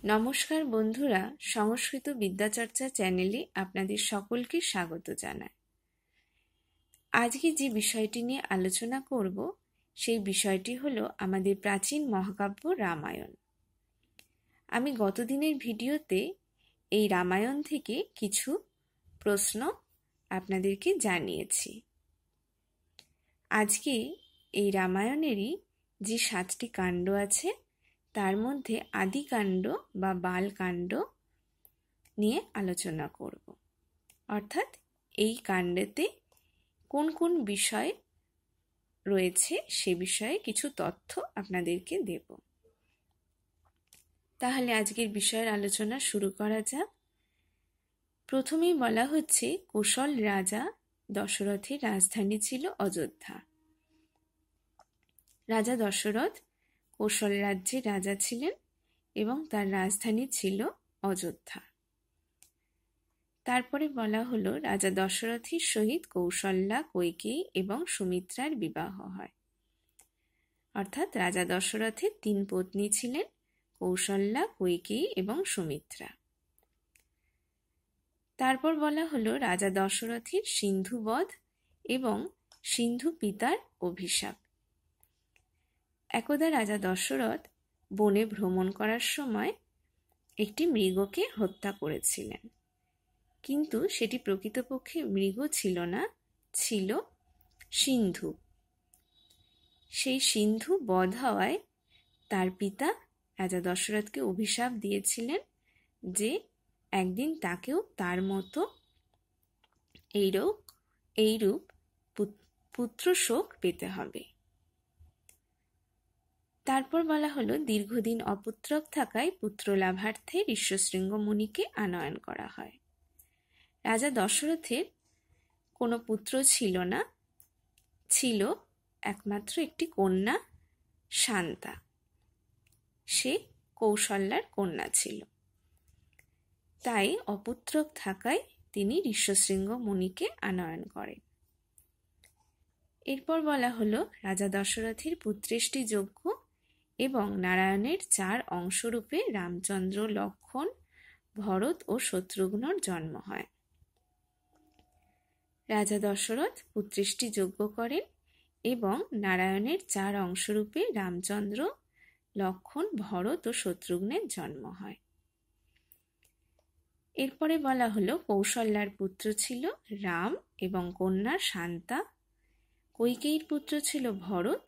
নমস্কার বন্ধুরা, সংস্কৃত বিদ্যাচর্চা চ্যানেলে আপনাদের সকলকে স্বাগত জানাই। আজকে যে বিষয়টি নিয়ে আলোচনা করব সেই বিষয়টি হলো আমাদের প্রাচীন মহাকাব্য রামায়ণ। আমি গতদিনের ভিডিওতে এই রামায়ণ থেকে কিছু প্রশ্ন আপনাদেরকে জানিয়েছি। আজকে এই রামায়ণেরই যে 7টি কাণ্ড আছে তার মধ্যে আদিকাণ্ড বা বালকাণ্ড নিয়ে আলোচনা করব। অর্থাৎ এই কাণ্ডেতে কোন কোন বিষয় রয়েছে সে বিষয়ে কিছু তথ্য আপনাদেরকে দেব। তাহলে আজকের বিষয়ের আলোচনা শুরু করা যাক। প্রথমেই বলা হচ্ছে কোশল রাজা দশরথের রাজধানী ছিল অযোধ্যা। রাজা দশরথ কোশল রাজ্যের রাজা ছিলেন এবং তার রাজধানী ছিল অযোধ্যা। তারপরে বলা হলো রাজা দশরথের সহিত কৌশল্যা, কৈকেয়ী এবং সুমিত্রার বিবাহ হয়। অর্থাৎ রাজা দশরথের 3 পত্নী ছিলেন, কৌশল্যা, কৈকেয়ী এবং সুমিত্রা। তারপর বলা হলো রাজা দশরথের সিন্ধুবধ এবং সিন্ধু পিতার অভিশাপ। একদা রাজা দশরথ বনে ভ্রমণ করার সময় একটি মৃগকে হত্যা করেছিলেন, কিন্তু সেটি প্রকৃতপক্ষে মৃগ ছিল না, ছিল সিন্ধু। সেই সিন্ধু বধ হওয়ায় তার পিতা রাজা দশরথকে অভিশাপ দিয়েছিলেন যে একদিন তাকেও তার মতো এইরূপ পুত্র শোক পেতে হবে। তারপর বলা হলো দীর্ঘদিন অপুত্রক থাকায় পুত্র লাভার্থে ঋষ্যশৃঙ্গ মুনিকে আনয়ন করা হয়। রাজা দশরথের কোনো পুত্র ছিল না, ছিল একমাত্র একটি কন্যা শান্তা। সে কৌশল্যার কন্যা ছিল, তাই অপুত্রক থাকায় তিনি ঋষ্যশৃঙ্গ মুনিকে আনয়ন করেন। এরপর বলা হলো রাজা দশরথের পুত্রেষ্টি যজ্ঞ এবং নারায়ণের 4 অংশরূপে রামচন্দ্র, লক্ষ্মণ, ভরত ও শত্রুঘ্নর জন্ম হয়। রাজা দশরথ পুত্রেষ্টি যজ্ঞ করেন এবং নারায়ণের 4 অংশরূপে রামচন্দ্র, লক্ষ্মণ, ভরত ও শত্রুঘ্নের জন্ম হয়। এরপরে বলা হলো কৌশল্যার পুত্র ছিল রাম এবং কন্যা শান্তা, কৈকেয়ীর পুত্র ছিল ভরত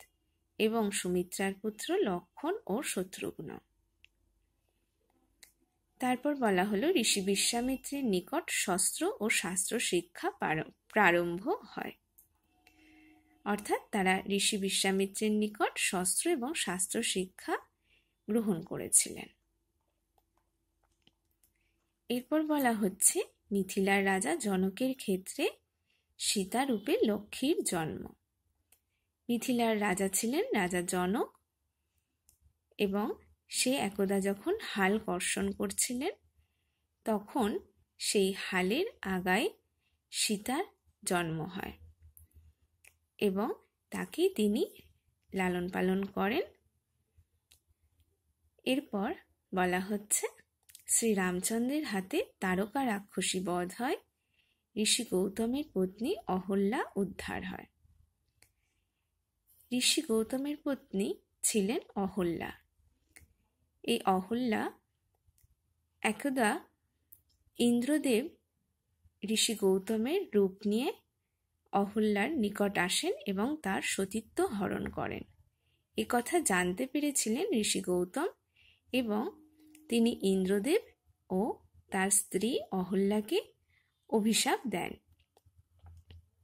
এবং সুমিত্রার পুত্র লক্ষ্মণ ও শত্রুঘ্ন। তারপর বলা হলো ঋষি বিশ্বামিত্রের নিকট শস্ত্র ও শাস্ত্র শিক্ষা প্রারম্ভ হয়। অর্থাৎ তারা ঋষি বিশ্বামিত্রের নিকট শস্ত্র এবং শাস্ত্র শিক্ষা গ্রহণ করেছিলেন। এরপর বলা হচ্ছে মিথিলার রাজা জনকের ক্ষেত্রে সীতা রূপে লক্ষ্মীর জন্ম। মিথিলার রাজা ছিলেন রাজা জনক এবং সে একদা যখন হাল কর্ষণ করছিলেন তখন সেই হালের আগায় সীতার জন্ম হয় এবং তাকে তিনি লালন পালন করেন। এরপর বলা হচ্ছে শ্রীরামচন্দ্রের হাতে তারকা রাক্ষসী বধ হয়, ঋষি গৌতমের পত্নী অহল্যা উদ্ধার হয়। ঋষি গৌতমের পত্নী ছিলেন অহল্যা। এই অহল্যা একদা ইন্দ্রদেব ঋষি গৌতমের রূপ নিয়ে অহল্যার নিকট আসেন এবং তার সতীত্ব হরণ করেন। এ কথা জানতে পেরেছিলেন ঋষি গৌতম এবং তিনি ইন্দ্রদেব ও তার স্ত্রী অহল্যাকে অভিশাপ দেন।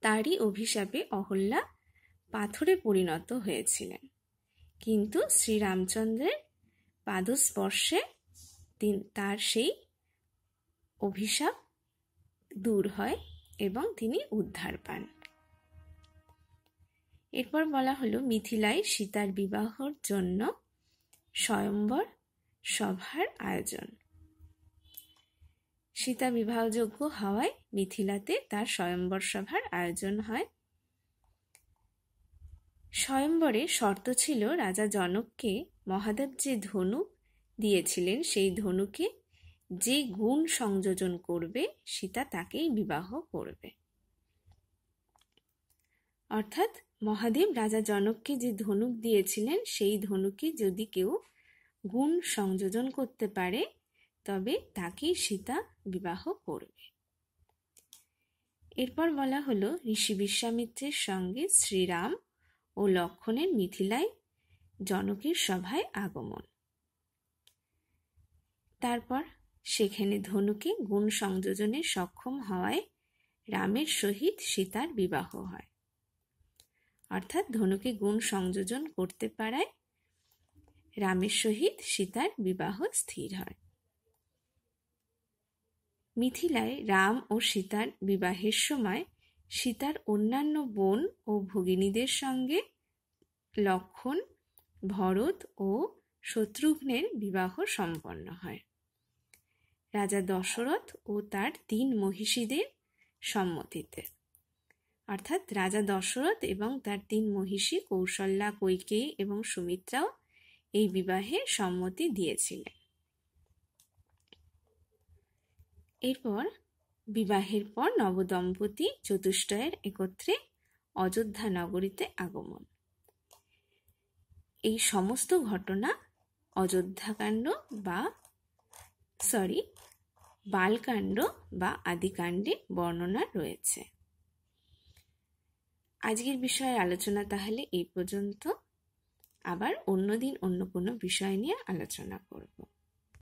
তারই অভিশাপে অহল্যা পাথরে পরিণত হয়েছিলেন, কিন্তু শ্রীরামচন্দ্রের পাদস্পর্শে তার সেই অভিশাপ দূর হয় এবং তিনি উদ্ধার পান। এরপর বলা হলো মিথিলায় সীতার বিবাহর জন্য স্বয়ম্বর সভার আয়োজন। সীতা বিবাহযোগ্য হওয়ায় মিথিলাতে তার স্বয়ম্বর সভার আয়োজন হয়। স্বয়ম্বরে শর্ত ছিল রাজা জনককে মহাদেব যে ধনুক দিয়েছিলেন সেই ধনুকে যে গুণ সংযোজন করবে সীতা তাকেই বিবাহ করবে। অর্থাৎ মহাদেব রাজা জনককে যে ধনুক দিয়েছিলেন সেই ধনুকে যদি কেউ গুণ সংযোজন করতে পারে তবে তাকেই সীতা বিবাহ করবে। এরপর বলা হলো ঋষি বিশ্বামিত্রের সঙ্গে শ্রীরাম ও লক্ষ্মণের মিথিলায় জনকের সভায় আগমন। তারপর সেখানে ধনুকে গুণ সংযোজনে সক্ষম হওয়ায় রামের সহিত সীতার বিবাহ হয়। অর্থাৎ ধনুকে গুণ সংযোজন করতে পারায় রামের সহিত সীতার বিবাহ স্থির হয়। মিথিলায় রাম ও সীতার বিবাহের সময় সীতার অন্যান্য বোন ও ভগিনীদের সঙ্গে লক্ষ্মণ, ভরত ও শত্রুঘ্নের বিবাহ সম্পন্ন হয় রাজা দশরথ ও তার 3 মহিষীদের সম্মতিতে। অর্থাৎ রাজা দশরথ এবং তার 3 মহিষী কৌশল্যা, কৈকেয়ী এবং সুমিত্রাও এই বিবাহে সম্মতি দিয়েছিলেন। এরপর বিবাহের পর নবদম্পতি চতুষ্টয়ের একত্রে অযোধ্যা নগরীতে আগমন। এই সমস্ত ঘটনা অযোধ্যাকাণ্ড বা বালকাণ্ড বা আদিকাণ্ডে বর্ণনা রয়েছে। আজকের বিষয়ের আলোচনা তাহলে এই পর্যন্ত। আবার অন্যদিন অন্য কোনো বিষয় নিয়ে আলোচনা করব।